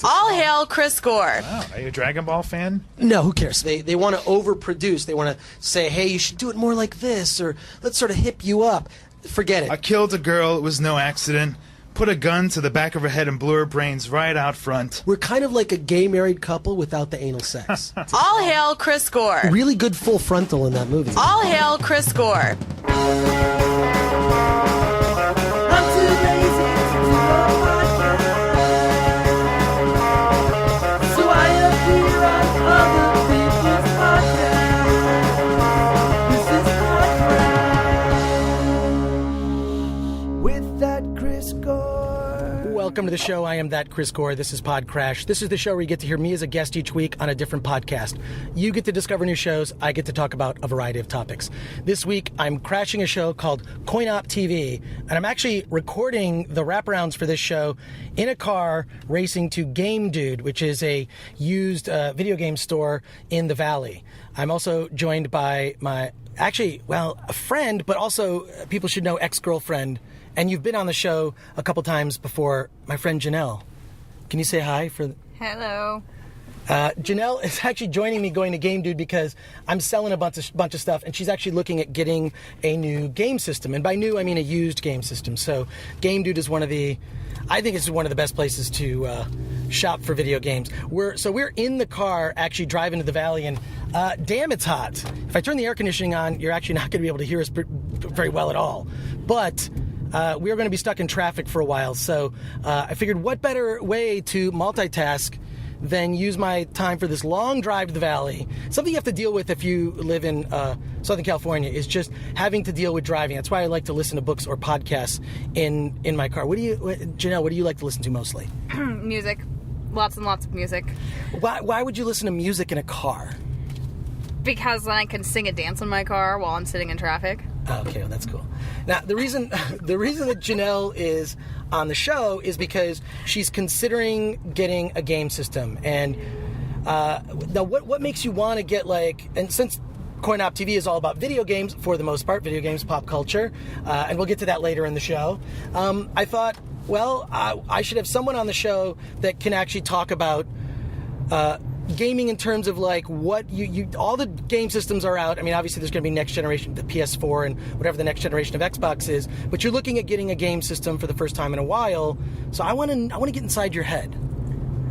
All hail Chris Gore. Wow, are you a Dragon Ball fan? No, who cares? They want to overproduce. They want to say, hey, you should do it more like this, or let's sort of hip you up. Forget it. I killed a girl. It was no accident. Put a gun to the back of her head and blew her brains right out front. We're kind of like a gay married couple without the anal sex. All hail Chris Gore. Really good full frontal in that movie. All hail Chris Gore. Welcome to the show. I am that Chris Gore. This is PodCRASH. This is the show where you get to hear me as a guest each week on a different podcast. You get to discover new shows. I get to talk about a variety of topics. This week, I'm crashing a show called Coin-Op TV, and I'm actually recording the wraparounds for this show in a car racing to Game Dude, which is a used video game store in the Valley. I'm also joined by my, a friend, but also people should know, ex-girlfriend. And you've been on the show a couple times before, my friend Janelle. Can you say hi? Hello. Janelle is actually joining me going to Game Dude because I'm selling a bunch of stuff, and she's actually looking at getting a new game system. And by new, I mean a used game system. So Game Dude is I think it's one of the best places to shop for video games. We're in the car actually driving to the Valley, and damn, it's hot. If I turn the air conditioning on, you're actually not going to be able to hear us very well at all. But we are going to be stuck in traffic for a while, so I figured what better way to multitask than use my time for this long drive to the Valley. Something you have to deal with if you live in Southern California is just having to deal with driving. That's why I like to listen to books or podcasts in my car. Janelle, what do you like to listen to mostly? Music. Lots and lots of music. Why would you listen to music in a car? Because then I can sing and dance in my car while I'm sitting in traffic. Okay, well, that's cool. Now, the reason that Janelle is on the show is because she's considering getting a game system. And now, what makes you want to get, and since Coin-Op TV is all about video games, for the most part, video games, pop culture, and we'll get to that later in the show, I thought, I should have someone on the show that can actually talk about gaming in terms of what all the game systems are out. I mean, obviously there's going to be next generation, the PS4 and whatever the next generation of Xbox is, but you're looking at getting a game system for the first time in a while. So I want to get inside your head.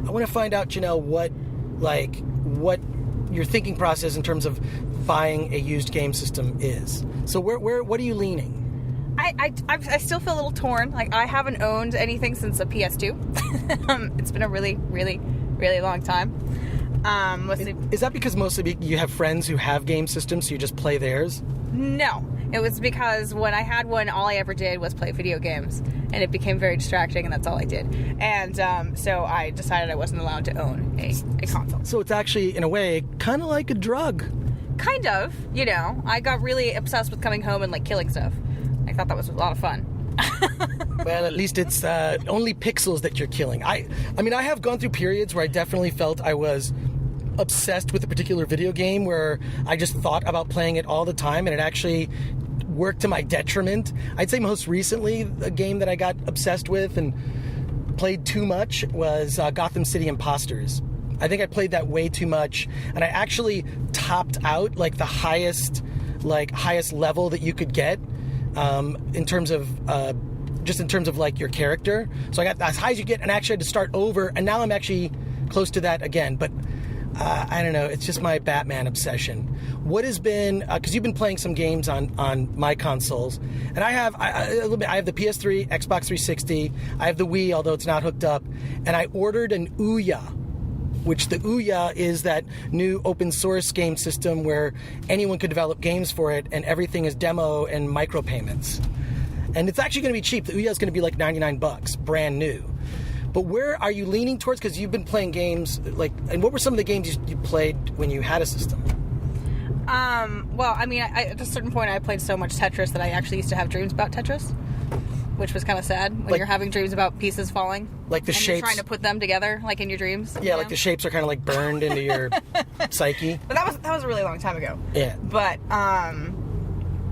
I want to find out, Janelle, what your thinking process in terms of buying a used game system is. So what are you leaning? I still feel a little torn. I haven't owned anything since the PS2. It's been a really, really, really long time. Is that because mostly you have friends who have game systems, so you just play theirs? No. It was because when I had one, all I ever did was play video games, and it became very distracting, and that's all I did. And so I decided I wasn't allowed to own a console. So it's actually, in a way, kind of like a drug. Kind of. I got really obsessed with coming home and killing stuff. I thought that was a lot of fun. Well, at least it's only pixels that you're killing. I mean, I have gone through periods where I definitely felt I was obsessed with a particular video game where I just thought about playing it all the time, and it actually worked to my detriment. I'd say most recently, a game that I got obsessed with and played too much was Gotham City Imposters. I think I played that way too much, and I actually topped out the highest level that you could get in terms of your character. So I got as high as you get, and actually had to start over, and now I'm actually close to that again. But I don't know, it's just my Batman obsession. What has been, because you've been playing some games on my consoles, and I have the PS3, Xbox 360, I have the Wii, although it's not hooked up, and I ordered an Ouya, which the Ouya is that new open source game system where anyone could develop games for it, and everything is demo and micropayments. And it's actually going to be cheap. The Ouya is going to be $99, brand new. But where are you leaning towards? Because you've been playing games, and what were some of the games you played when you had a system? Well, I mean, at a certain point I played so much Tetris that I actually used to have dreams about Tetris, which was kind of sad when you're having dreams about pieces falling. Like the and shapes. You're trying to put them together, in your dreams. Yeah, the shapes are kind of burned into your psyche. But that was a really long time ago. Yeah. But, I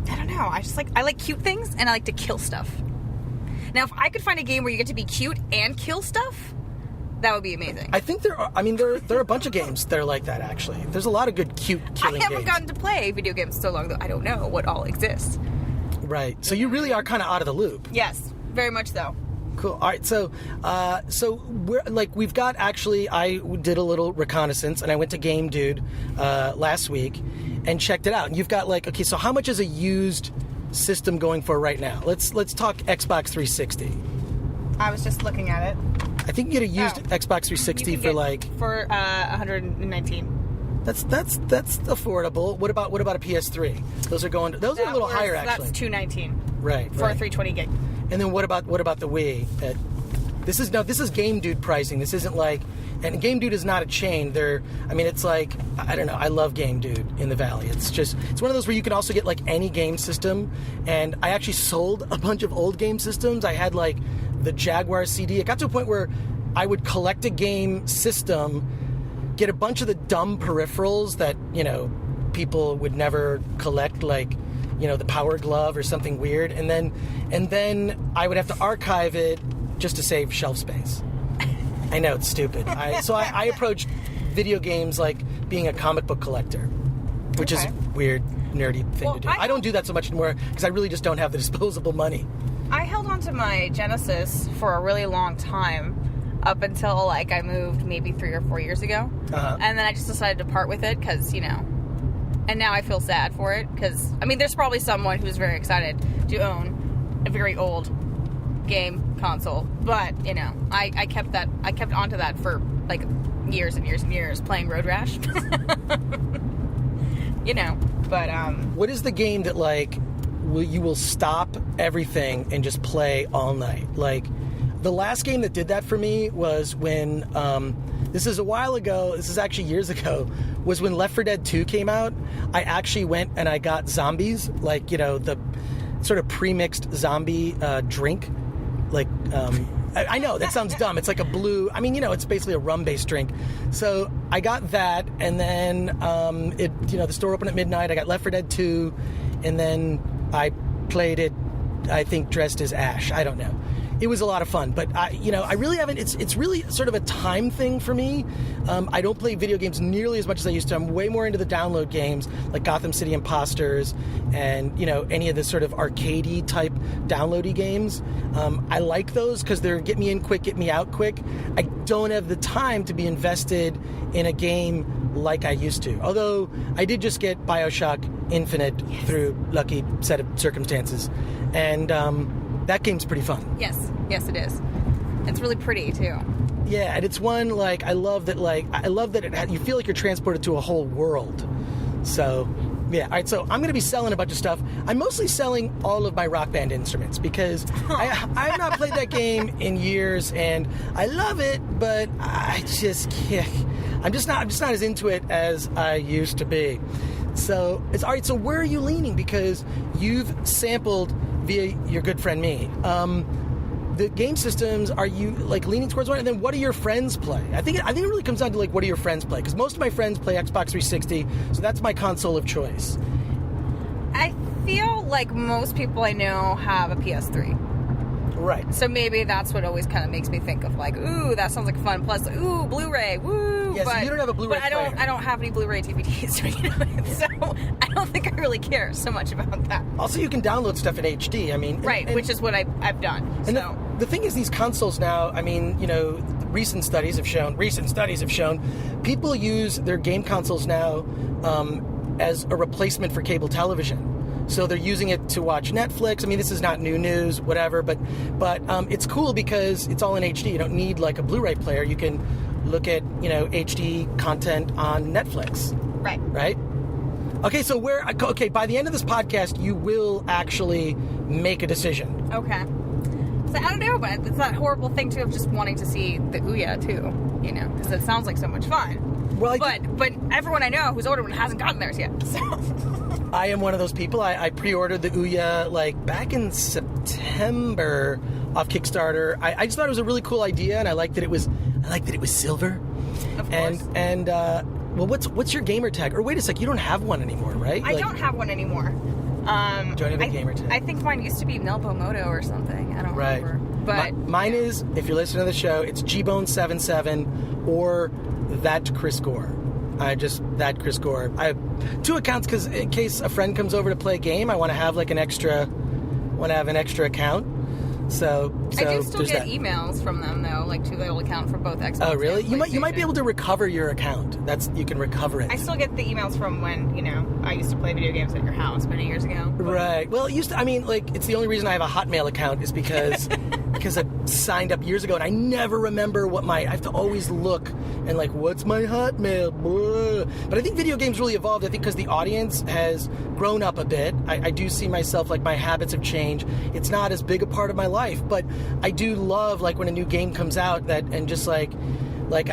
don't know. I like cute things, and I like to kill stuff. Now, if I could find a game where you get to be cute and kill stuff, That would be amazing. I think there are. I mean, there are a bunch of games that are like that. Actually, there's a lot of good, cute killing games. I haven't gotten to play video games so long that I don't know what all exists. Right. So you really are kind of out of the loop. Yes, very much so. Cool. All right. So we're like we've got actually. I did a little reconnaissance and I went to Game Dude last week and checked it out. And you've got like, okay, so how much is a used system going for right now? Let's talk Xbox 360. I was just looking at it. I think you get a used Xbox 360 for like for 119. That's affordable. What about a PS3? Those are going. Those are a little higher actually. That's 219. Right. For a 320 gig. And then what about the Wii? This is Game Dude pricing. This isn't like, and Game Dude is not a chain. It's like, I don't know. I love Game Dude in the Valley. It's one of those where you can also get like any game system. And I actually sold a bunch of old game systems. I had like the Jaguar CD. It got to a point where I would collect a game system, get a bunch of the dumb peripherals that, people would never collect, like, the Power Glove or something weird, and then I would have to archive it just to save shelf space. I know, it's stupid. I approached video games like being a comic book collector, which is a weird, nerdy thing to do. I don't do that so much anymore because I really just don't have the disposable money. I held on to my Genesis for a really long time, up until like I moved maybe 3 or 4 years ago, and then I just decided to part with it because and now I feel sad for it because there's probably someone who's very excited to own a very old game console, but I kept onto that for like years and years and years playing Road Rash. But what is the game that like you will stop everything and just play all night? Like, the last game that did that for me was when, this is a while ago, this is actually years ago, was when Left 4 Dead 2 came out. I actually went and I got zombies, like, the sort of pre-mixed zombie drink. Like, I know, that sounds dumb. It's like a blue, it's basically a rum-based drink. So I got that, and then, the store opened at midnight. I got Left 4 Dead 2, and then I played it, I think, dressed as Ash. I don't know. It was a lot of fun, but I really haven't. It's really sort of a time thing for me. I don't play video games nearly as much as I used to. I'm way more into the download games like Gotham City Imposters and any of the sort of arcadey type downloady games. I like those because they're get me in quick, get me out quick. I don't have the time to be invested in a game like I used to. Although I did just get Bioshock Infinite through lucky set of circumstances, and that game's pretty fun. Yes, it is. It's really pretty too. Yeah, and it's one like I love that you feel like you're transported to a whole world. So, yeah. All right, so I'm going to be selling a bunch of stuff. I'm mostly selling all of my Rock Band instruments because I have not played that game in years, and I love it, but I just can't. I'm just not as into it as I used to be. So it's all right. So where are you leaning? Because you've sampled via your good friend me. The game systems, are you like leaning towards one? And then what do your friends play? I think it really comes down to like what do your friends play? Because most of my friends play Xbox 360, so that's my console of choice. I feel like most people I know have a PS3. Right. So maybe that's what always kind of makes me think of like, ooh, that sounds like fun. Plus, ooh, Blu-ray, woo. Yeah, so you don't have a Blu-ray player. But I don't have any Blu-ray DVDs, so I don't think I really care so much about that. Also, you can download stuff in HD. Right, which is what I've done. And the thing is, these consoles now, recent studies have shown people use their game consoles now as a replacement for cable television. So they're using it to watch Netflix. This is not new news, whatever, but it's cool because it's all in HD. You don't need like a Blu-ray player. You can look at, HD content on Netflix. Right. Right? Okay, so by the end of this podcast, you will actually make a decision. Okay. So I don't know, but it's that horrible thing too of just wanting to see the Ouya too, because it sounds like so much fun. Well, but everyone I know who's ordered one hasn't gotten theirs yet, so... I am one of those people. I pre-ordered the Ouya like back in September off Kickstarter. I just thought it was a really cool idea, and I liked that it was silver. Of course. And well, what's your gamer tag? Or wait a sec, you don't have one anymore, right? I don't have one anymore. Don't have a gamer tag. I think mine used to be Nelbo Moto or something. I don't remember. But mine is, if you're listening to the show, it's gbone77 or that Chris Gore. That Chris Gore. I have 2 accounts because in case a friend comes over to play a game, I want to have an extra account. So I do still get that. emails from them though, to the old account for both Xbox. Oh, really? And You might be able to recover your account. You can recover it. I still get the emails from when I used to play video games at your house many years ago. Right. Well, it used to. It's the only reason I have a Hotmail account is because I signed up years ago and I never remember I have to always look and what's my Hotmail? Blah. But I think video games really evolved. I think because the audience has grown up a bit. I do see myself my habits have changed. It's not as big a part of my life, but I do love when a new game comes out and just I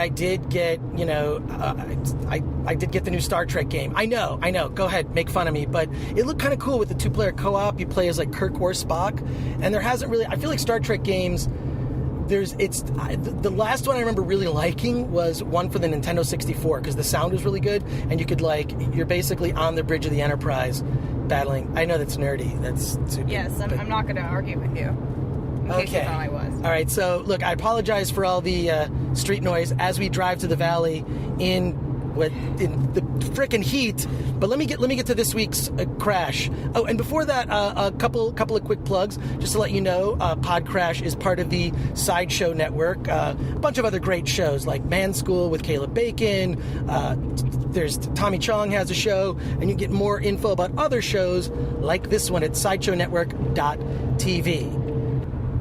did get I did get the new Star Trek game. I know. Go ahead, make fun of me, but it looked kind of cool with the 2-player co-op. You play as Kirk or Spock, and there hasn't really. I feel like Star Trek games. The last one I remember really liking was one for the Nintendo 64 because the sound was really good, and you could you're basically on the bridge of the Enterprise battling. I know that's nerdy. That's super. Yes, I'm not going to argue with you. In case you thought I was. All right, so look, I apologize for all the street noise as we drive to the valley in the frickin' heat. But let me get to this week's crash. Oh, and before that, a couple of quick plugs just to let you know. PodCRASH is part of the Sideshow Network. A bunch of other great shows like Man School with Caleb Bacon. There's Tommy Chong has a show, and you get more info about other shows like this one at SideshowNetwork.tv.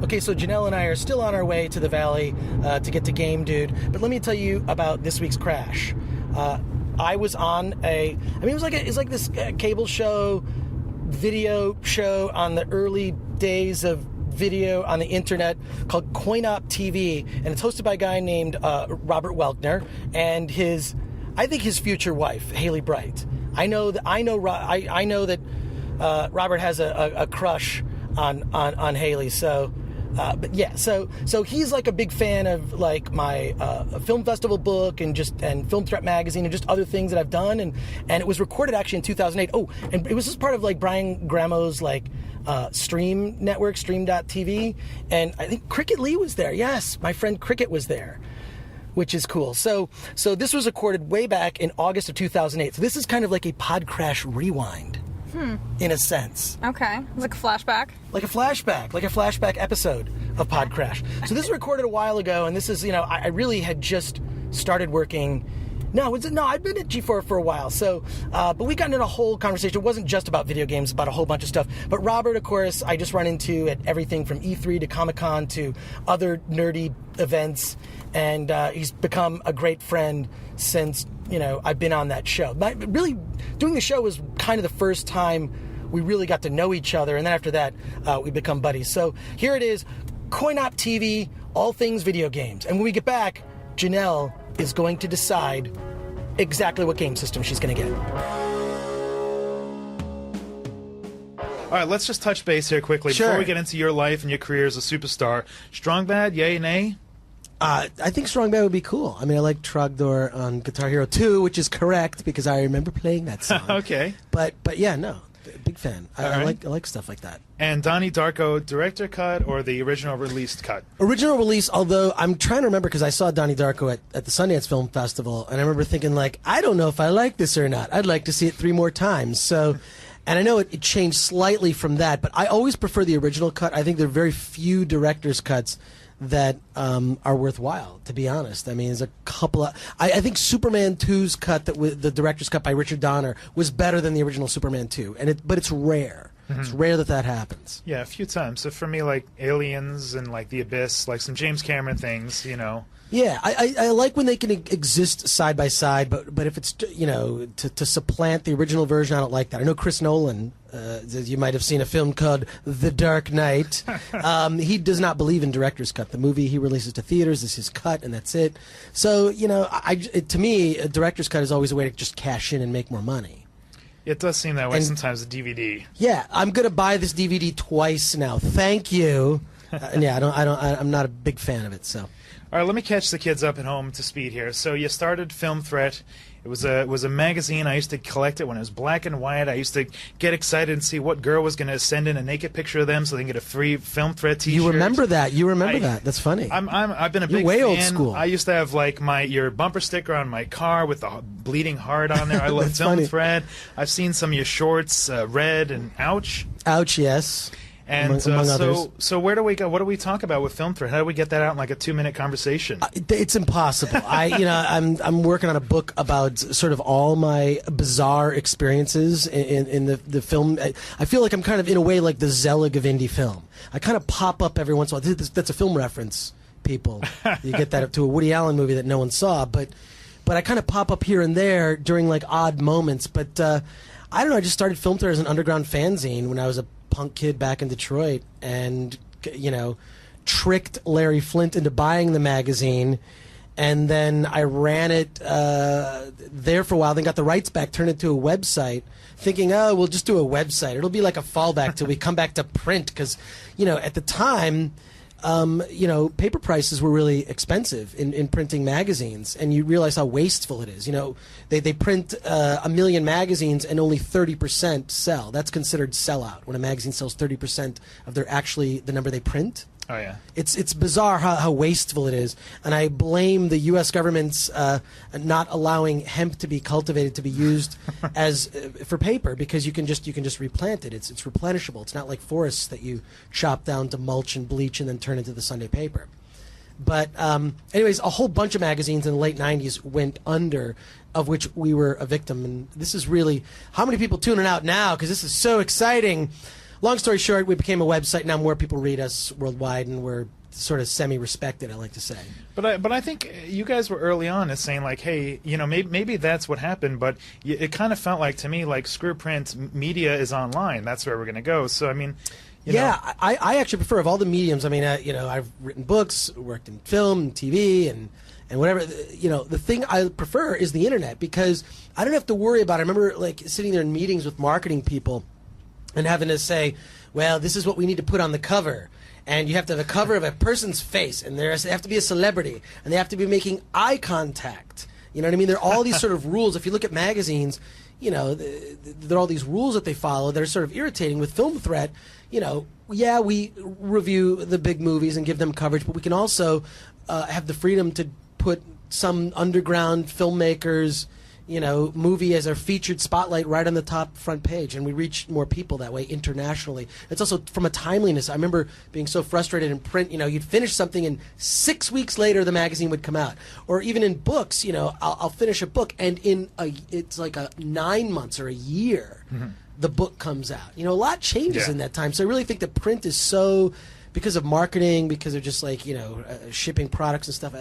Okay, so Janelle and I are still on our way to the valley to get to Game Dude, but let me tell you about this week's crash. I was on it's like this cable show, video show on the early days of video on the internet called Coin-Op TV, and it's hosted by a guy named Robert Welkner and his future wife, Hailey Bright. I know that Robert has a crush on Hailey, so. But yeah, so he's a big fan of my film festival book and Film Threat magazine and just other things that I've done, and it was recorded actually in 2008. Oh, and it was just part of Brian Gramo's stream network, stream.tv, and I think Cricket Lee was there. Yes, my friend Cricket was there, which is cool. So this was recorded way back in August of 2008. So this is kind of like a PodCRASH rewind. In a sense. Okay. It's like a flashback? Like a flashback episode of PodCRASH. So this was recorded a while ago, and this is, I really had just started working. I'd been at G4 for a while. So, but we got into a whole conversation. It wasn't just about video games, about a whole bunch of stuff. But Robert, of course, I just run into at everything from E3 to Comic-Con to other nerdy events. And he's become a great friend since, I've been on that show. But really, doing the show was kind of the first time we really got to know each other. And then after that, we become buddies. So here it is, Coin-Op TV, all things video games. And when we get back, Janelle is going to decide exactly what game system she's going to get. All right, let's just touch base here quickly Sure. before we get into your life and your career as a superstar. Strong Bad, yay, nay? I think Strong Bad would be cool. I like Trogdor on Guitar Hero 2, which is correct because I remember playing that song. Okay. But yeah, no, big fan. I right. like stuff like that. And Donnie Darko, director cut or the original released cut? Original release, although I'm trying to remember because I saw Donnie Darko at the Sundance Film Festival, and I remember thinking, I don't know if I like this or not. I'd like to see it 3 more times. So, and I know it changed slightly from that, but I always prefer the original cut. I think there are very few director's cuts that are worthwhile, to be honest. There's a couple of... I think Superman 2's cut, the director's cut by Richard Donner, was better than the original Superman 2, but it's rare. Mm-hmm. It's rare that happens. Yeah, a few times. So for me, Aliens and The Abyss, some James Cameron things, Yeah, I like when they can exist side by side, but if it's to supplant the original version, I don't like that. I know Chris Nolan. You might have seen a film called The Dark Knight. He does not believe in director's cut. The movie he releases to theaters is his cut, and that's it. So to me, a director's cut is always a way to just cash in and make more money. It does seem that way sometimes. The DVD. Yeah, I'm gonna buy this DVD twice now. Thank you. And yeah, I'm not a big fan of it. So. All right, let me catch the kids up at home to speed here. So you started Film Threat. It was a magazine. I used to collect it when it was black and white. I used to get excited and see what girl was going to send in a naked picture of them so they can get a free Film Threat T-shirt. You remember that? You remember that? That's funny. I've been a big You're way fan. old school. I used to have like your bumper sticker on my car with the bleeding heart on there. I love That's Film funny. Threat. I've seen some of your shorts, Red and Ouch. Ouch, yes. And among others. so where do we go? What do we talk about with Film Threat? How do we get that out in like a 2-minute conversation? It's impossible. I'm working on a book about sort of all my bizarre experiences in the film. I feel like I'm kind of in a way like the Zelig of indie film. I kind of pop up every once in a while. That's a film reference, people. You get that up to a Woody Allen movie that no one saw, but I kind of pop up here and there during like odd moments. But I don't know. I just started Film Threat as an underground fanzine when I was a punk kid back in Detroit, and tricked Larry Flint into buying the magazine, and then I ran it there for a while, then got the rights back, turned it to a website, thinking, oh, we'll just do a website, it'll be like a fallback till we come back to print, because at the time paper prices were really expensive in printing magazines, and you realize how wasteful it is. They print 1 million magazines and only 30% sell. That's considered sellout when a magazine sells 30% of the number they print. Oh yeah, it's bizarre how wasteful it is, and I blame the U.S. government's not allowing hemp to be cultivated to be used as for paper, because you can just replant it. It's replenishable. It's not like forests that you chop down to mulch and bleach and then turn into the Sunday paper. But anyways, a whole bunch of magazines in the late '90s went under, of which we were a victim. And this is really how many people tuning out now, because this is so exciting. Long story short, we became a website. Now more people read us worldwide, and we're sort of semi-respected, I like to say. But I think you guys were early on as saying like, hey, maybe that's what happened. But it kind of felt like to me like screw print, media is online. That's where we're going to go. So I mean, I actually prefer of all the mediums. I mean, I've written books, worked in film, and TV, and whatever. The thing I prefer is the internet, because I don't have to worry about it. I remember like sitting there in meetings with marketing people and having to say, well, this is what we need to put on the cover. And you have to have a cover of a person's face, and they have to be a celebrity, and they have to be making eye contact. You know what I mean? There are all these sort of rules. If you look at magazines, there are all these rules that they follow that are sort of irritating. With Film Threat, we review the big movies and give them coverage, but we can also have the freedom to put some underground filmmakers' movie as our featured spotlight right on the top front page, and we reach more people that way internationally. It's also from a timeliness. I remember being so frustrated in print, you'd finish something and 6 weeks later the magazine would come out. Or even in books, I'll finish a book and it's like 9 months or a year, the book comes out. A lot changes in that time. So I really think that print is so, because of marketing, because of just like, shipping products and stuff,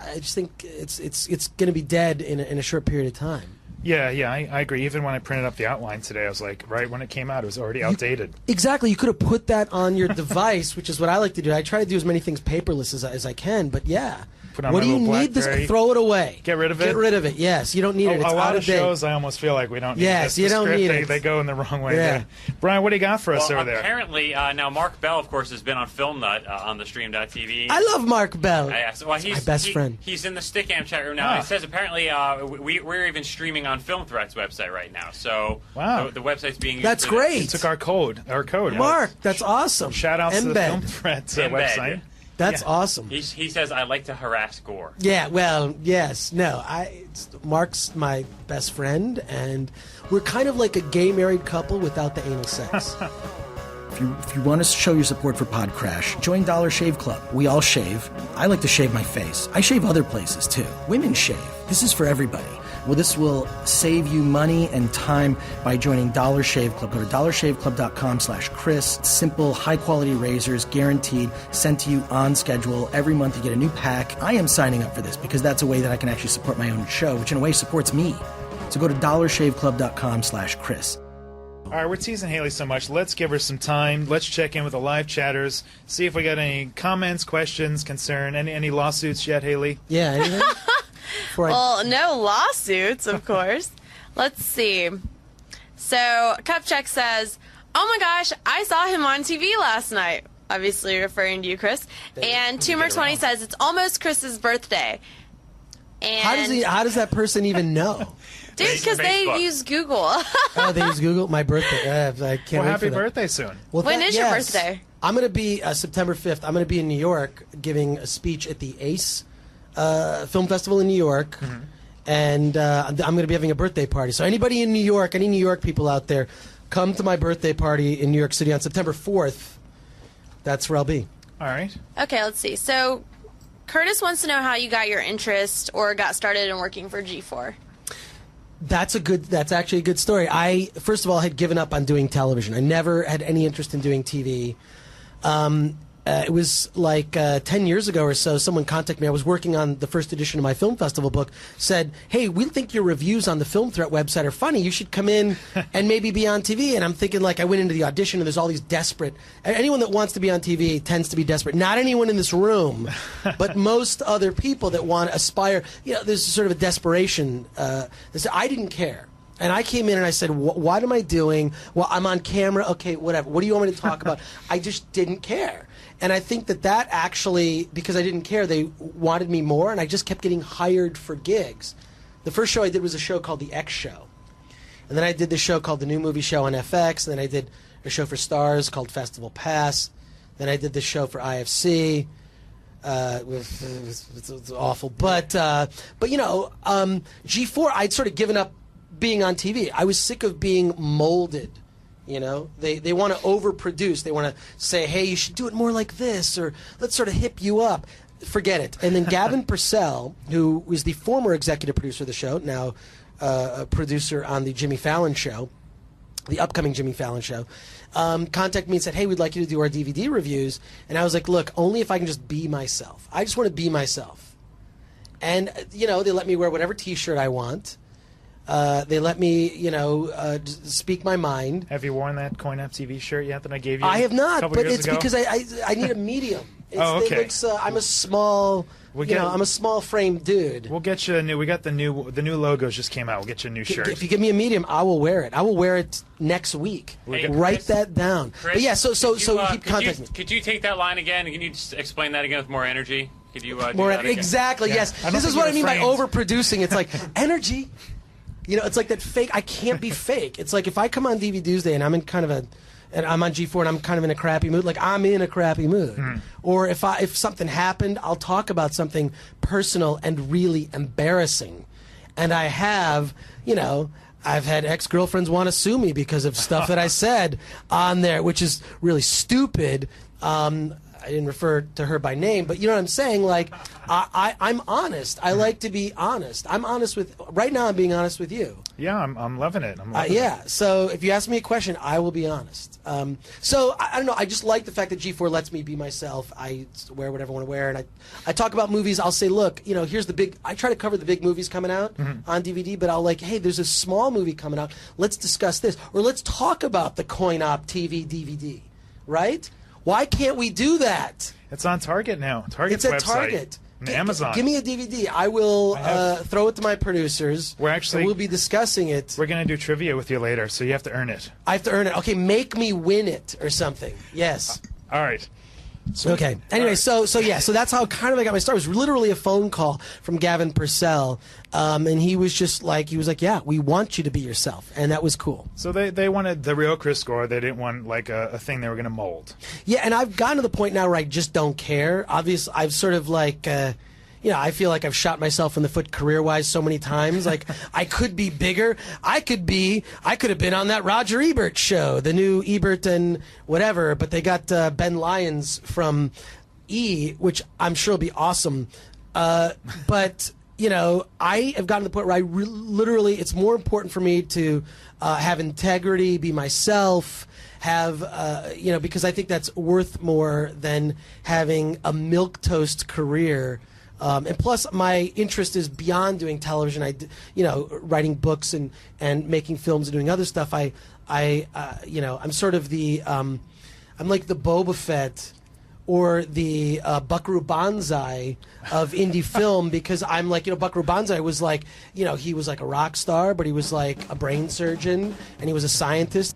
I just think it's going to be dead in a short period of time. Yeah, I agree. Even when I printed up the outline today, I was like, right when it came out, it was already outdated. Exactly. You could have put that on your device, which is what I like to do. I try to do as many things paperless as I can, but yeah. What do you need? This? Throw it away. Get rid of it? Get rid of it, yes. You don't need it. It's a lot out of date. shows, I almost feel like we don't need Yes, this. you don't need it. They go in the wrong way. Yeah. Brian, what do you got for us over there? Apparently, now Mark Bell, of course, has been on Film Nut on the Stream.tv. I love Mark Bell. He's my best friend. He's in the Stickam chat room now. And it says apparently we're even streaming on Film Threat's website right now. So the website's being used. That's for great. He took our code. Mark, that's awesome. Shout out to the Film Threat website. That's awesome. He says, I like to harass Gore. Yeah, well, yes. No, Mark's my best friend, and we're kind of like a gay married couple without the anal sex. If you want to show your support for PodCRASH, join Dollar Shave Club. We all shave. I like to shave my face. I shave other places, too. Women shave. This is for everybody. Well, this will save you money and time by joining Dollar Shave Club. Go to dollarshaveclub.com/Chris. Simple, high-quality razors, guaranteed, sent to you on schedule. Every month you get a new pack. I am signing up for this because that's a way that I can actually support my own show, which in a way supports me. So go to dollarshaveclub.com/Chris. All right, we're teasing Hailey so much. Let's give her some time. Let's check in with the live chatters, see if we got any comments, questions, concern, any lawsuits yet, Hailey? Yeah, anything? Well, no lawsuits, of course. Let's see. So, Cupcheck says, oh my gosh, I saw him on TV last night. obviously referring to you, Chris. And Tumor20 says it's almost Chris's birthday. And how does that person even know? Dude, because they use Google. Oh, they use Google? My birthday. I can't wait happy for that. birthday soon. Well, when is your birthday? I'm going to be September 5th. I'm going to be in New York giving a speech at the ACE Film Festival in New York. Mm-hmm. And I'm going to be having a birthday party. So anybody in New York, any New York people out there, come to my birthday party in New York City on September 4th. That's where I'll be. All right. Okay, let's see. So Curtis wants to know how you got your interest or got started in working for G4. That's actually a good story. I, first of all, had given up on doing television. I never had any interest in doing TV. It was like 10 years ago or so, someone contacted me. I was working on the first edition of my film festival book, said, hey, we think your reviews on the Film Threat website are funny. You should come in and maybe be on TV. And I'm thinking, like, I went into the audition, and there's all these desperate... Anyone that wants to be on TV tends to be desperate. Not anyone in this room, but most other people that want to aspire. You know, there's sort of a desperation. I didn't care. And I came in and I said, what am I doing? Well, I'm on camera. Okay, whatever. What do you want me to talk about? I just didn't care. And I think that actually, because I didn't care, they wanted me more, and I just kept getting hired for gigs. The first show I did was a show called The X Show. And then I did this show called The New Movie Show on FX. And then I did a show for Stars called Festival Pass. Then I did this show for IFC. It was awful. But you know, G4, I'd sort of given up being on TV. I was sick of being molded. You know, they want to overproduce. They want to say, hey, you should do it more like this, or let's sort of hip you up. Forget it. And then Gavin Purcell, who was the former executive producer of the show, now a producer on the Jimmy Fallon show, the upcoming Jimmy Fallon show, contacted me and said, hey, we'd like you to do our DVD reviews. And I was like, look, only if I can just be myself. I just want to be myself. And, you know, they let me wear whatever T-shirt I want. They let me, you know, speak my mind. Have you worn that Coin Up TV shirt yet that I gave you? I have not, but it's ago? because I need a medium. Okay. It looks, I'm a small, I'm a small frame dude. We'll get you a new. We got the new logos just came out. We'll get you a new shirt. If you give me a medium, I will wear it. I will wear it next week. Hey, Write that down. Chris, but yeah, so keep contacting me. Could you take that line again? Can you just explain that again with more energy? Could you do more that again? Exactly. Yeah. Yes. This is what I mean by overproducing. It's like energy. You know, it's like that fake. I can't be fake. It's like if I come on DV Tuesday and I'm in kind of and I'm on G4 and I'm kind of in a crappy mood, like I'm in a crappy mood. Or if something happened, I'll talk about something personal and really embarrassing. And I have, you know, I've had ex-girlfriends want to sue me because of stuff that I said on there, which is really stupid. I didn't refer to her by name, but you know what I'm saying? Like, I'm honest. I like to be honest. I'm honest with, right now I'm being honest with you. Yeah, I'm loving it. Yeah, so if you ask me a question, I will be honest. So, I don't know, I just like the fact that G4 lets me be myself. I wear whatever I want to wear, and I talk about movies. I'll say, look, you know, here's the big, I try to cover the big movies coming out on DVD, but I'll like, hey, there's a small movie coming out. Let's discuss this. Or let's talk about the Coin Op TV DVD, right? Why can't we do that? It's on Target now. Target's website. It's at Target. And Amazon. Give me a DVD. I will throw it to my producers. We'll be discussing it. We're going to do trivia with you later, so you have to earn it. I have to earn it. Okay, make me win it or something. Yes. All right. Sweet. Okay. Anyway, right. so that's how kind of I got my start. It was literally a phone call from Gavin Purcell, and he was like, yeah, we want you to be yourself, and that was cool. So they wanted the real Chris Gore. They didn't want like a thing they were going to mold. Yeah, and I've gotten to the point now where I just don't care. Obviously, I've sort of like. You know, I feel like I've shot myself in the foot career-wise so many times. Like, I could be bigger. I could have been on that Roger Ebert show, the new Ebert and whatever, but they got Ben Lyons from E, which I'm sure will be awesome. But, you know, I have gotten to the point where literally, it's more important for me to have integrity, be myself, have, you know, because I think that's worth more than having a milquetoast career. And plus, my interest is beyond doing television. You know, writing books and making films and doing other stuff. You know, I'm sort of I'm like the Boba Fett or the Buckaroo Banzai of indie film, because I'm like, you know, Buckaroo Banzai was like, you know, he was like a rock star, but he was like a brain surgeon and he was a scientist.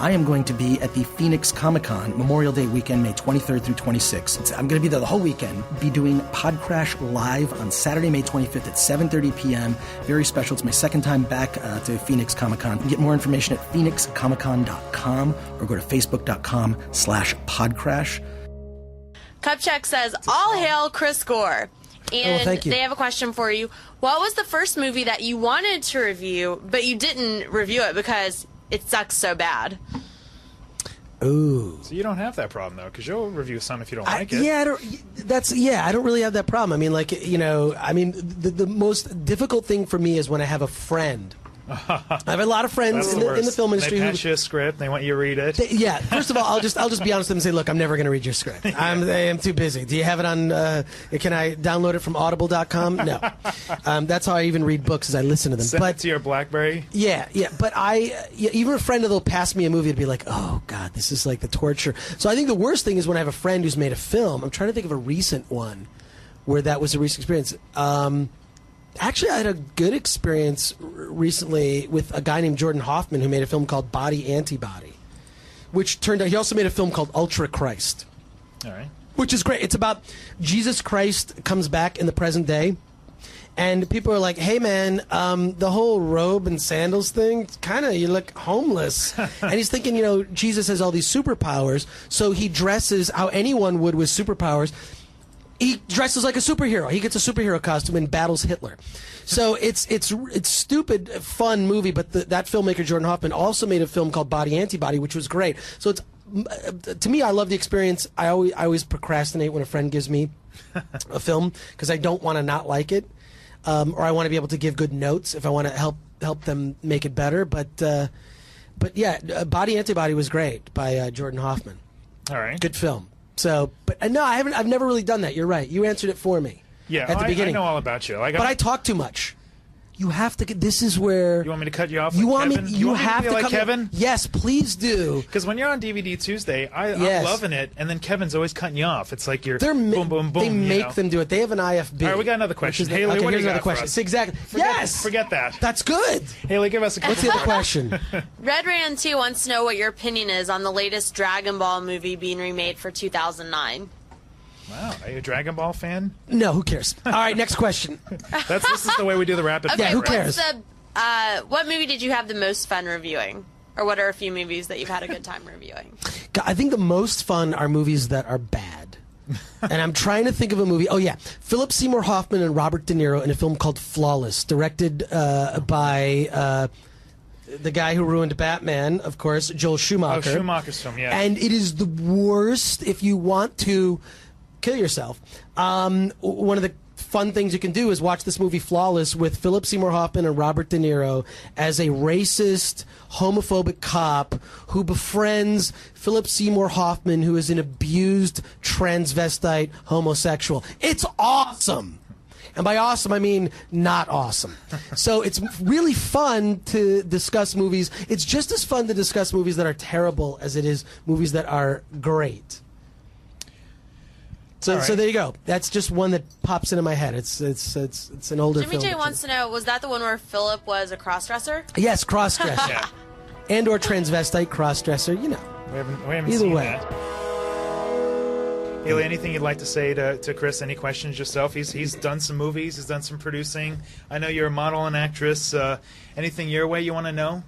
I am going to be at the Phoenix Comic-Con Memorial Day weekend, May 23rd through 26th. I'm going to be there the whole weekend. Be doing PodCRASH live on Saturday, May 25th at 7:30 p.m. Very special. It's my second time back to Phoenix Comic-Con. You can get more information at phoenixcomiccon.com or go to facebook.com/PodCRASH. Cupcheck says, all hail Chris Gore. And thank you. They have a question for you. What was the first movie that you wanted to review, but you didn't review it because it sucks so bad? Ooh. So you don't have that problem, though, because you'll review some if you don't like it. Yeah, I don't really have that problem. I mean, the most difficult thing for me is when I have a friend. I have a lot of friends in the film industry. They pass you a script. They want you to read it. First of all, I'll just be honest with them and say, look, I'm never going to read your script. I'm too busy. Do you have it on? Can I download it from Audible.com? No. That's how I even read books, is I listen to them. Send it to your BlackBerry. Yeah. But even a friend will pass me a movie and be like, oh God, this is like the torture. So I think the worst thing is when I have a friend who's made a film. I'm trying to think of a recent one where that was a recent experience. Actually, I had a good experience recently with a guy named Jordan Hoffman who made a film called Body Antibody, which turned out he also made a film called Ultra Christ. All right. Which is great. It's about Jesus Christ comes back in the present day, and people are like, hey, man, the whole robe and sandals thing, kind of, you look homeless. And he's thinking, Jesus has all these superpowers, so he dresses how anyone would with superpowers. He dresses like a superhero. He gets a superhero costume and battles Hitler. So it's stupid, fun movie. But that filmmaker Jordan Hoffman also made a film called Body Antibody, which was great. So to me, I love the experience. I always procrastinate when a friend gives me a film because I don't want to not like it, or I want to be able to give good notes if I want to help them make it better. But yeah, Body Antibody was great by Jordan Hoffman. All right, good film. So, but no, I haven't. I've never really done that. You're right. You answered it for me. Yeah, at the beginning. I know all about you. But I talk too much. You have to. This is where you want me to cut you off. You like want Kevin? me. You have to be to like Kevin. Yes, please do. Because when you're on DVD Tuesday, I'm loving it, and then Kevin's always cutting you off. It's like you're boom, boom, boom. They make them do it. They have an IFB. All right, we got another question. Hailey, what do you got for us? Exactly. Forget that. That's good. Hailey, give us a. What's the other question? Red Ran 2 wants to know what your opinion is on the latest Dragon Ball movie being remade for 2009. Wow, are you a Dragon Ball fan? No, who cares? All right, next question. This is the way we do the rapid fire. Yeah, who cares? What movie did you have the most fun reviewing? Or what are a few movies that you've had a good time reviewing? I think the most fun are movies that are bad. And I'm trying to think of a movie. Oh, yeah. Philip Seymour Hoffman and Robert De Niro in a film called Flawless, directed by the guy who ruined Batman, of course, Joel Schumacher. Oh, Schumacher's film, yeah. And it is the worst if you want to kill yourself. One of the fun things you can do is watch this movie Flawless with Philip Seymour Hoffman and Robert De Niro as a racist, homophobic cop who befriends Philip Seymour Hoffman, who is an abused transvestite homosexual. It's awesome. And by awesome, I mean not awesome. So it's really fun to discuss movies. It's just as fun to discuss movies that are terrible as it is movies that are great. So, so there you go. That's just one that pops into my head. It's an older film. Jimmy J wants to know, was that the one where Philip was a crossdresser? Yes, crossdresser. Yeah. And or transvestite crossdresser, We haven't Either seen way. that. Hailey, anything you'd like to say to Chris? Any questions yourself? He's done some movies. He's done some producing. I know you're a model and actress. Anything your way you want to know?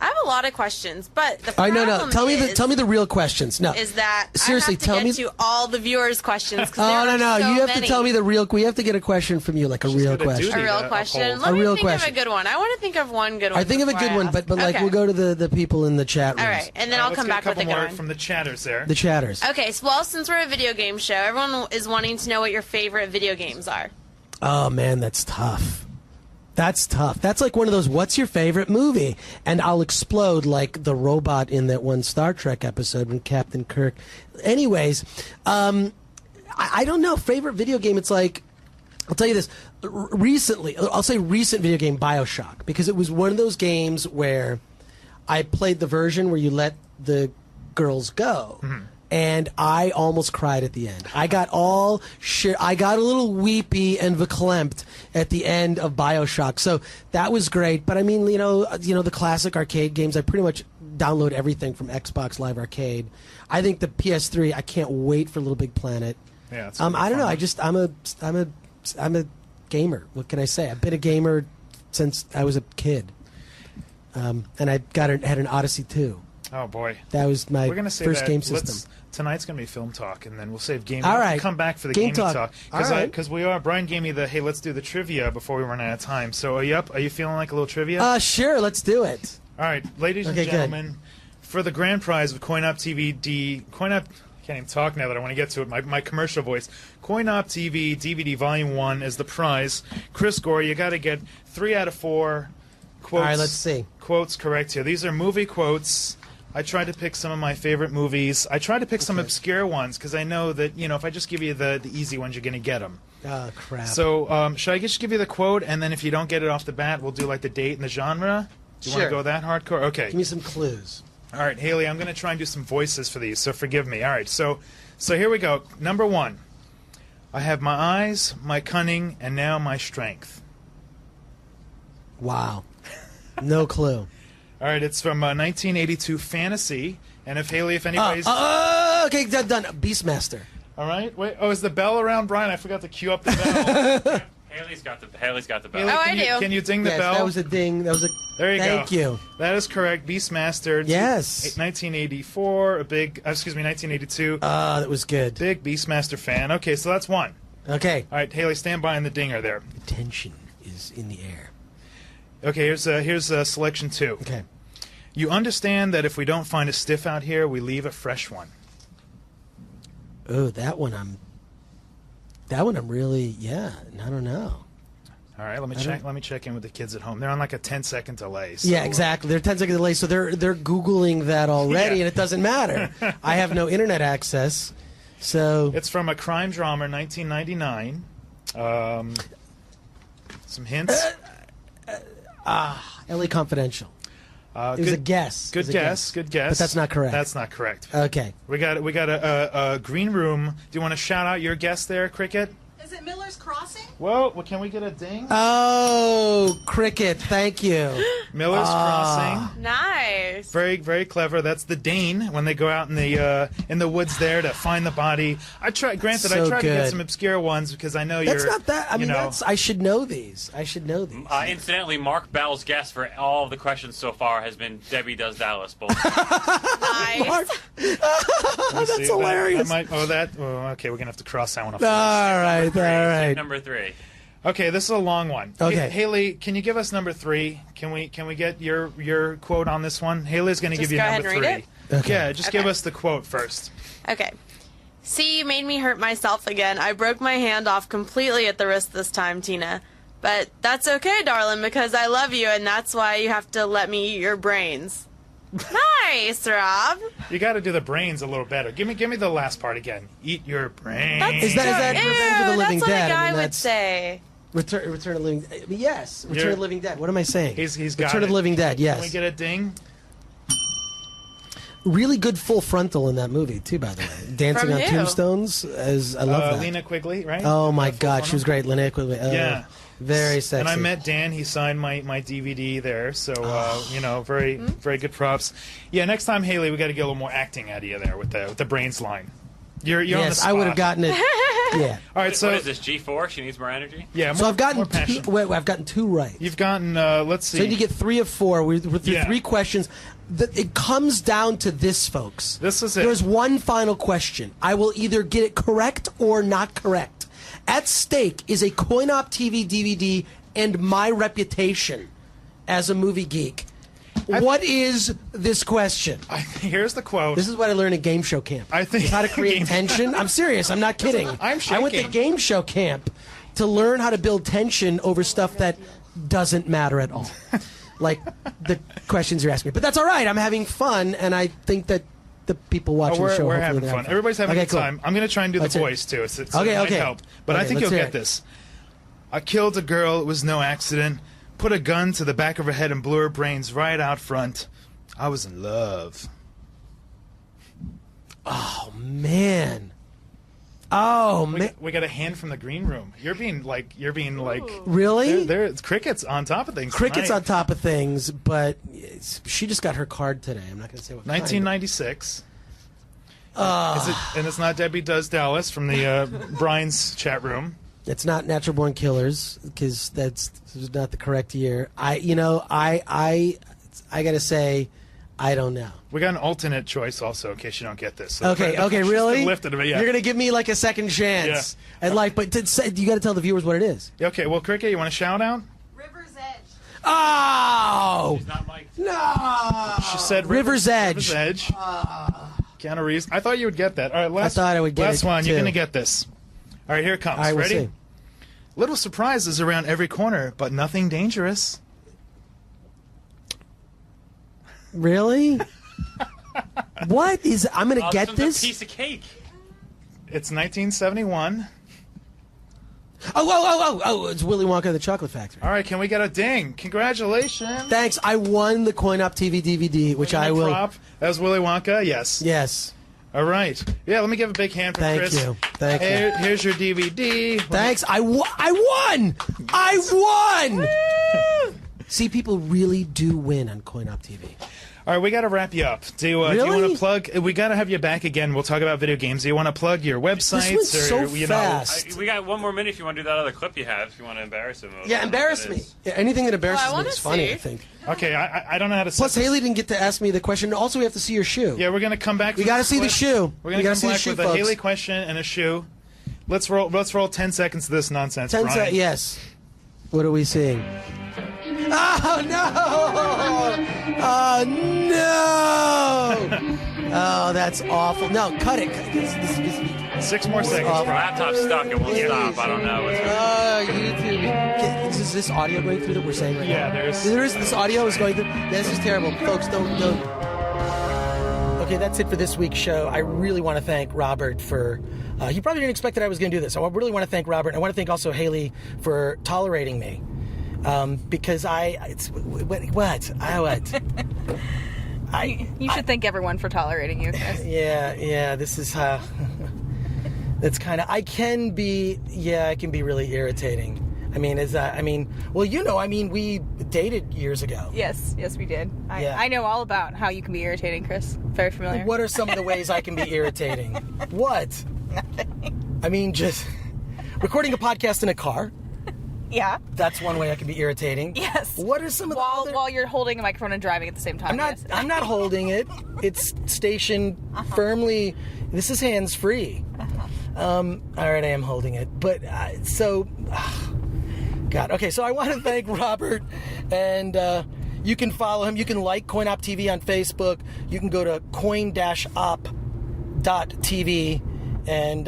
I have a lot of questions, but the problem no. Tell me the real questions. No, is that seriously? I have to get to all the viewers' questions. Oh no! So You have many. to tell me the real. We have to get a question from you, like a real question. A real question. Let me think of a good one. I want to think of one good one. I think of a good one, but like okay. we'll go to the people in the chat rooms. All right, and then I'll come back with a good one from the chatters there. The chatters. Okay, so since we're a video game show, everyone is wanting to know what your favorite video games are. Oh man, that's tough. That's tough. That's like one of those, what's your favorite movie? And I'll explode like the robot in that one Star Trek episode when Captain Kirk. Anyways, I don't know. Favorite video game, it's like, I'll tell you this. Recently, I'll say recent video game, Bioshock, because it was one of those games where I played the version where you let the girls go. Mm-hmm. And I almost cried at the end. I got a little weepy and verklempt at the end of Bioshock. So that was great. But I mean, the classic arcade games, I pretty much download everything from Xbox Live Arcade. I think the PS3. I can't wait for Little Big Planet. Yeah, it's I don't know. I'm a gamer. What can I say? I've been a gamer since I was a kid, and I had an Odyssey 2. Oh boy, that was my first game system. Tonight's gonna be film talk, and then we'll save game. All right, we'll come back for the game gaming talk because we are. Brian gave me the hey, let's do the trivia before we run out of time. So are you up? Are you feeling like a little trivia? Sure, let's do it. All right, ladies and gentlemen, for the grand prize of CoinOp TV CoinOp. I can't even talk now that I want to get to it. My commercial voice. CoinOp TV DVD Volume 1 is the prize. Chris Gore, you got to get 3 out of 4 quotes. All right, let's see. Quotes correct here. These are movie quotes. I tried to pick some of my favorite movies. I tried to pick some obscure ones because I know that, if I just give you the easy ones, you're going to get them. Oh, crap. So should I just give you the quote, and then if you don't get it off the bat, we'll do like the date and the genre? Do you want to go that hardcore? Okay. Give me some clues. All right, Hailey, I'm going to try and do some voices for these, so forgive me. All right, so here we go. Number 1. I have my eyes, my cunning, and now my strength. Wow. No clue. All right, it's from 1982 Fantasy, and if anybody's... okay, done. Beastmaster. All right, wait. Oh, is the bell around, Brian? I forgot to cue up the bell. Haley's got the bell. Haley, I do. Can you ding the bell? That was a ding. That was a. There you go. Thank you. That is correct. Beastmaster. Yes. 1984. 1982. That was good. Big Beastmaster fan. Okay, so that's 1. Okay. All right, Hailey, stand by in the dinger there. The tension is in the air. Okay, here's selection 2. Okay. You understand that if we don't find a stiff out here, we leave a fresh one. Oh, that one I'm really, I don't know. All right, let me check in with the kids at home. They're on like a 10-second delay. So. Yeah, exactly. They're 10-second delay, so they're Googling that already, and it doesn't matter. I have no internet access, so... It's from a crime drama, 1999. Some hints? LA Confidential. It was a guess. Good guess. Good guess. But that's not correct. That's not correct. Okay. We got a green room. Do you want to shout out your guess there, Cricket? Is it Miller's Crossing? Well, can we get a ding? Oh, Cricket, thank you. Miller's Crossing. Nice. Very, very clever. That's the Dane when they go out in the woods there to find the body. Granted, I tried to get some obscure ones because I know that's not that. I mean, I should know these. Incidentally, Mark Bell's guess for all of the questions so far has been Debbie Does Dallas. Both. Nice. That's hilarious. Okay, we're gonna have to cross that one off. All right. Number 3. Okay, this is a long one. Okay, Haley, can you give us number 3? Can we get your quote on this one? Haley's going to give you number 3. Read it? Okay. Yeah, just give us the quote first. Okay. See, you made me hurt myself again. I broke my hand off completely at the wrist this time, Tina. But that's okay, darling, because I love you, and that's why you have to let me eat your brains. Nice, Rob. You got to do the brains a little better. Give me the last part again. Eat your brains. Is that Revenge of the Living that's Dead? What a guy would say. Return of the Living. Yes, Return of the Living Dead. What am I saying? He's got Return of the Living Dead. Yes. Can we get a ding? Really good full frontal in that movie too, by the way. Dancing on Tombstones. I love that. Lena Quigley, right? Oh my God, she was great. Lena Quigley. Yeah. Very sexy. And I met Dan. He signed my DVD there. So, very, very good props. Yeah, next time, Haley, we got to get a little more acting out of you there with the brains line. You're on the spot. I would have gotten it. Yeah. All right, so... What is this, G4? She needs more energy? Yeah, so I've gotten I've gotten 2 right. You've gotten, let's see. So you get 3 of 4. We're through 3 questions. It comes down to this, folks. This is it. There's one final question. I will either get it correct or not correct. At stake is a CoinOp TV DVD and my reputation as a movie geek. What is this question? Here's the quote. This is what I learned at game show camp. I think how to create tension. I'm serious. I'm not kidding. I'm shaking. I went to game show camp to learn how to build tension over stuff that doesn't matter at all. Like the questions you're asking me. But that's all right. I'm having fun, and I think that the people watching the show we're having fun. Everybody's having a good time. I'm going to try and do the voice, too. So it might help. But I think you'll get this. I killed a girl. It was no accident. Put a gun to the back of her head and blew her brains right out front. I was in love. Oh, man. Oh man! We got a hand from the green room. You're being like Really? There's crickets on top of things. Crickets tonight. on top of things, but she just got her card today. I'm not going to say what. 1996. And it's not Debbie Does Dallas from the Brian's chat room. It's not Natural Born Killers because that's not the correct year. I got to say, I don't know. We got an alternate choice also in case you don't get this. So Okay, really? Lifted a bit, yeah. You're going to give me like a second chance. Yeah. And like, but you got to tell the viewers what it is. Okay, well, Cricket, you want to shout out? River's Edge. Oh! She's not mic'd. No! She said River's Edge. River's Edge. Keanu Reeves. I thought you would get that. All right, I thought I would get last it, one. too. You're going to get this. All right, here it comes. All right, we'll Ready? see. Little surprises around every corner, but nothing dangerous. Really? What is? I'm going to get This this. one's a piece of cake. It's 1971. Oh! It's Willy Wonka and the Chocolate Factory. All right, can we get a ding? Congratulations. Thanks. I won the Coin Op TV DVD, which I will. Prop. That was Willy Wonka. Yes. Yes. All right. Yeah, let me give a big hand for Thank Chris. you. Thank you. Here's your DVD. Thanks. I won. I won. See, people really do win on Coin Op TV. All right, we got to wrap you up. Do you want Really? to plug? We got to have you back again. We'll talk about video games. Do you want to plug your websites? This went so you fast. We got one more minute if you want to do that other clip you have. If you want to embarrass him. Yeah, embarrass me. Yeah, anything that embarrasses I me wanna is funny, see. I think. Okay, I don't know how to. Plus, set this. Hailey didn't get to ask me the question. Also, we have to see your shoe. Yeah, we're gonna come back. We for got to this see the clip. shoe. We're We gonna got to come see the back shoe, with a folks. Haley question and a shoe. Let's roll 10 seconds of this nonsense. 10 Brian. seconds. Yes. What are we seeing? Oh no! Oh no! Oh, that's awful. No, cut it. This 6 more seconds. awful. Your laptop's stuck. It won't stop. I don't know. YouTube. Is this audio going through that we're saying right Yeah, now? there's. This audio is going through. This is terrible, folks. Don't. Okay, that's it for this week's show. I really want to thank Robert for. He probably didn't expect that I was going to do this. So I really want to thank Robert. I want to thank also Hailey for tolerating me. Because You should thank everyone for tolerating you, Chris. Yeah, this is that's kind of, I can be really irritating. We dated years ago. Yes, we did. Yeah. I know all about how you can be irritating, Chris. Very familiar. What are some of the ways I can be irritating? What? Nothing. Just recording a podcast in a car. Yeah. That's one way I can be irritating. Yes. What are some of the other... While you're holding a microphone and driving at the same time. I'm not holding it. It's stationed firmly. This is hands-free. All right, I am holding it. But, God. Okay, so I want to thank Robert. And you can follow him. You can like Coin Op TV on Facebook. You can go to coin-op.tv. And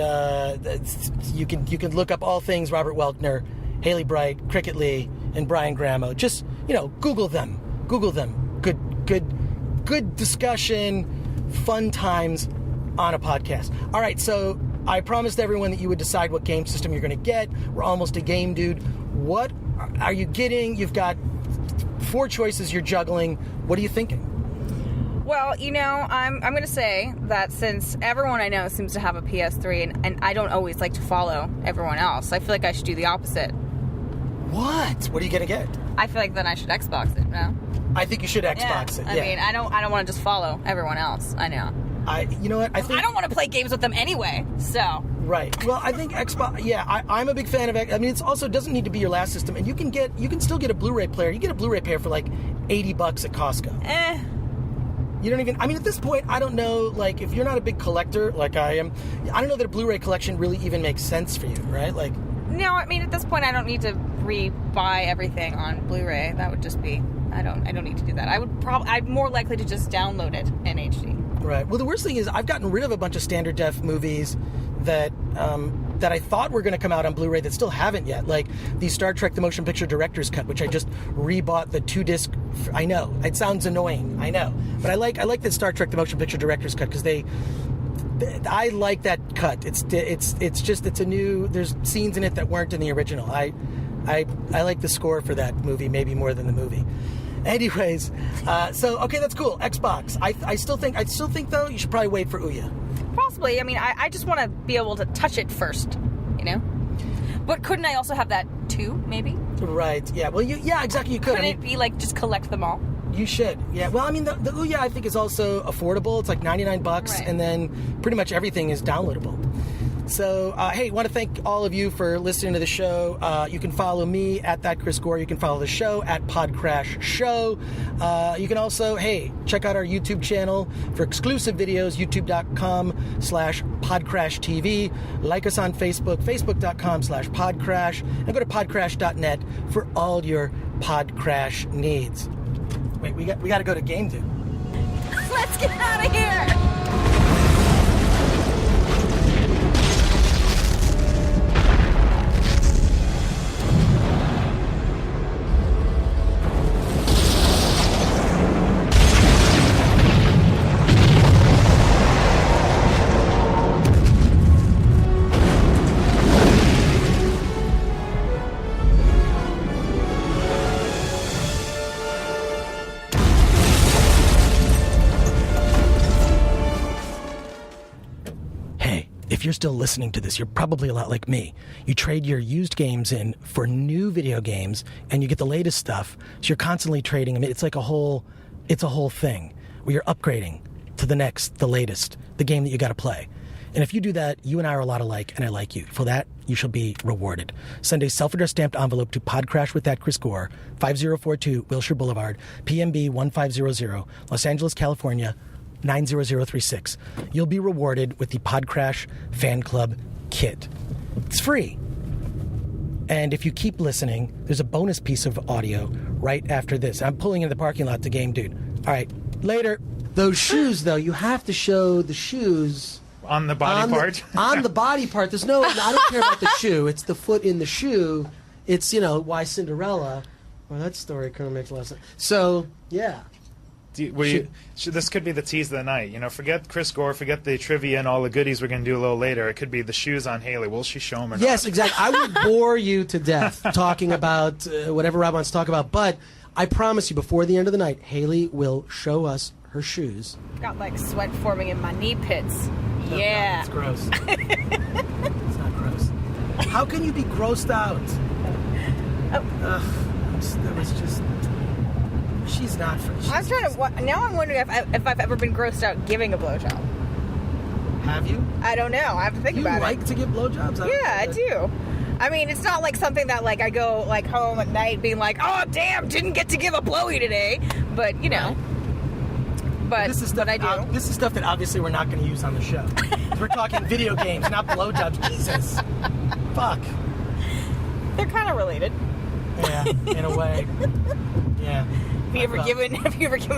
you can look up all things Robert Welkner, Hailey Bright, Cricket Lee, and Brian Gramo. Just, Google them. Good discussion, fun times on a podcast. All right, so I promised everyone that you would decide what game system you're going to get. We're almost a game dude. What are you getting? You've got 4 choices you're juggling. What are you thinking? Well, I'm going to say that since everyone I know seems to have a PS3, and I don't always like to follow everyone else, I feel like I should do the opposite. What? What are you going to get? I feel like then I should Xbox it, no? I think you should Xbox it. I mean, I don't want to just follow everyone else. I know. You know what? I don't want to play games with them anyway, so. Right. Well, I think Xbox. Yeah, I'm a big fan of. I mean, it's also doesn't need to be your last system, and you can still get a Blu-ray player. You get a Blu-ray player for like $80 at Costco. You don't even. I mean, at this point, I don't know. Like, if you're not a big collector like I am, I don't know that a Blu-ray collection really even makes sense for you, right? Like. No, I mean, at this point, I don't need to re-buy everything on Blu-ray. That would just be. I don't need to do that. I'm more likely to just download it in HD. Right. Well, the worst thing is I've gotten rid of a bunch of standard def movies that I thought were going to come out on Blu-ray that still haven't yet. Like the Star Trek: The Motion Picture Director's Cut, which I just rebought the 2-disc. I know it sounds annoying. I know, but I like the Star Trek: The Motion Picture Director's Cut because I like that cut. It's a new. There's scenes in it that weren't in the original. I like the score for that movie maybe more than the movie. Anyways, so okay, that's cool. Xbox. I still think though you should probably wait for Ouya. Possibly. I mean, I just want to be able to touch it first, you know. But couldn't I also have that too? Maybe. Right. Yeah. Well, yeah, exactly. You could. Couldn't it be like just collect them all? You should. Yeah. Well, I mean, the Ouya I think is also affordable. It's like $99, right. And then pretty much everything is downloadable. So, hey, want to thank all of you for listening to the show. You can follow me at that Chris Gore. You can follow the show at PodCRASH Show. You can also, hey, check out our YouTube channel for exclusive videos, youtube.com/PodCRASH-TV. Like us on Facebook, facebook.com/PodCRASH. And go to podcrash.net for all your PodCRASH needs. Wait, we got to go to Game Dude. Let's get out of here! If you're still listening to this, you're probably a lot like me. You trade your used games in for new video games, and you get the latest stuff. So you're constantly trading them. It's like a whole thing where you're upgrading to the next, the latest, the game that you got to play. And if you do that, you and I are a lot alike, and I like you. For that, you shall be rewarded. Send a self-addressed stamped envelope to PodCRASH with that Chris Gore, 5042 Wilshire Boulevard, PMB 1500, Los Angeles, California, 90036. You'll be rewarded with the PodCRASH Fan Club Kit. It's free. And if you keep listening, there's a bonus piece of audio right after this. I'm pulling into the parking lot to Game Dude. All right, later. Those shoes, though, you have to show the shoes on the body part. On the body part. There's no. I don't care about the shoe. It's the foot in the shoe. It's why Cinderella. Well, that story kind of makes a lot of sense. So yeah. This could be the tease of the night. Forget Chris Gore, forget the trivia and all the goodies we're going to do a little later. It could be the shoes on Hailey. Will she show them or not? Yes, exactly. I would bore you to death talking about whatever Rob wants to talk about, but I promise you, before the end of the night, Hailey will show us her shoes. Got like sweat forming in my knee pits. No, yeah. It's gross. It's not gross. How can you be grossed out? That was just... She's not. I'm trying to. Now I'm wondering if I've ever been grossed out giving a blowjob. Have you? I don't know. I have to think about it. You like to give blowjobs? Yeah, I do. I mean, it's not like something that like I go like home at night being like, oh damn, didn't get to give a blowy today. But Right. But this is stuff I do. This is stuff that obviously we're not going to use on the show. We're talking video games, not blowjobs. Jesus, fuck. They're kind of related. Yeah, in a way. Yeah. Have you ever given a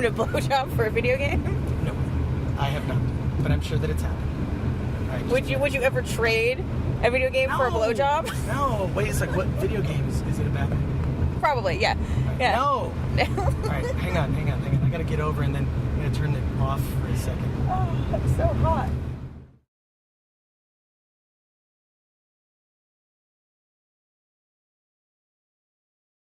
blowjob for a video game? No, I have not. But I'm sure that it's happened. Would you ever trade a video game for a blowjob? No. Wait a second. What video games is it about? Probably, yeah. Right. Yeah. No. All right, hang on. I gotta get over and then I'm gonna turn it off for a second. Oh, it's so hot.